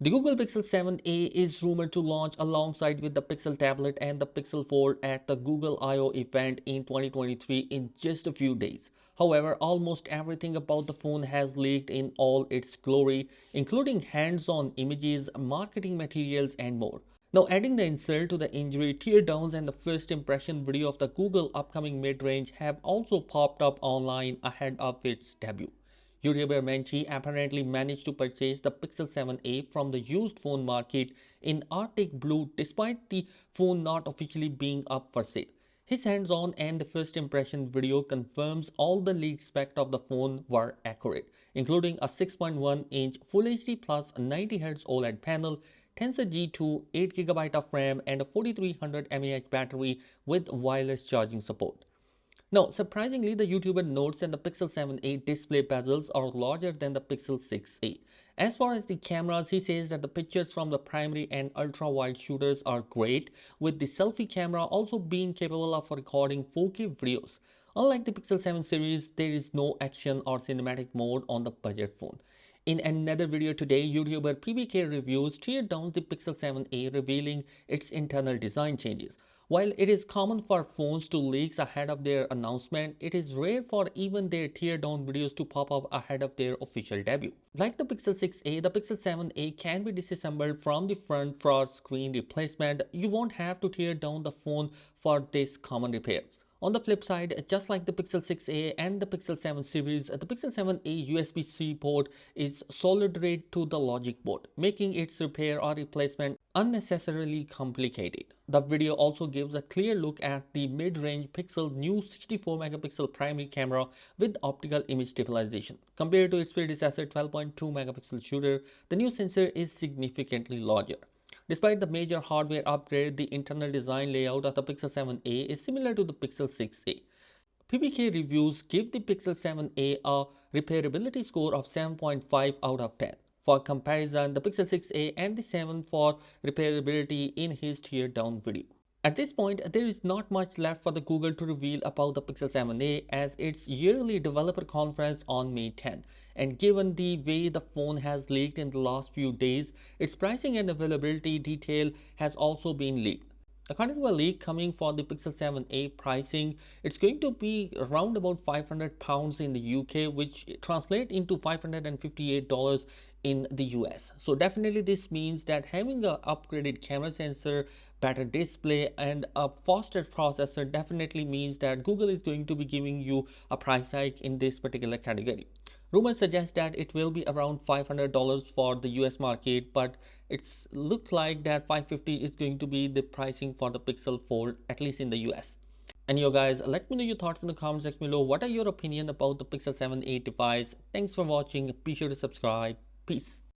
The Google Pixel 7a is rumored to launch alongside with the Pixel tablet and the Pixel Fold at the Google I/O event in 2023 in just a few days. However, almost everything about the phone has leaked in all its glory, including hands-on images, marketing materials, and more. Now, adding the insult to the injury, teardowns and the first impression video of the Google upcoming mid-range have also popped up online ahead of its debut. YouTuber Menchi apparently managed to purchase the Pixel 7a from the used phone market in Arctic Blue despite the phone not officially being up for sale. His hands-on and the first impression video confirms all the leaked specs of the phone were accurate, including a 6.1-inch Full HD Plus 90Hz OLED panel, Tensor G2, 8GB of RAM, and a 4300 mAh battery with wireless charging support. Now, surprisingly, the YouTuber notes that the Pixel 7a display bezels are larger than the Pixel 6a. As far as the cameras, he says that the pictures from the primary and ultra-wide shooters are great, with the selfie camera also being capable of recording 4K videos. Unlike the Pixel 7 series, there is no action or cinematic mode on the budget phone. In another video today, YouTuber PBK reviews tear down the Pixel 7a, revealing its internal design changes. While it is common for phones to leak ahead of their announcement, it is rare for even their teardown videos to pop up ahead of their official debut. Like the Pixel 6a, the Pixel 7a can be disassembled from the front for screen replacement. You won't have to tear down the phone for this common repair. On the flip side, just like the Pixel 6a and the Pixel 7 series, the Pixel 7a USB-C port is soldered to the logic board, making its repair or replacement unnecessarily complicated. The video also gives a clear look at the mid-range Pixel new 64-megapixel primary camera with optical image stabilization. Compared to its predecessor 12.2-megapixel shooter, the new sensor is significantly larger. Despite the major hardware upgrade, the internal design layout of the Pixel 7a is similar to the Pixel 6a. PBK reviews give the Pixel 7a a repairability score of 7.5 out of 10. For comparison, the Pixel 6a and the 7 for repairability in his tear down video. At this point, there is not much left for the Google to reveal about the Pixel 7a as its yearly developer conference on May 10. And given the way the phone has leaked in the last few days, its pricing and availability detail has also been leaked. According to a leak coming for the Pixel 7a pricing, it's going to be around about £500 in the UK, which translates into $558 in the US. So definitely this means that having an upgraded camera sensor, better display, and a faster processor definitely means that Google is going to be giving you a price hike in this particular category. Rumors suggest that it will be around $500 for the US market, but it's look like that $550 is going to be the pricing for the Pixel Fold, at least in the US. And yo guys, let me know your thoughts in the comment section below. What are your opinion about the Pixel 7a device? Thanks for watching. Be sure to subscribe. Peace.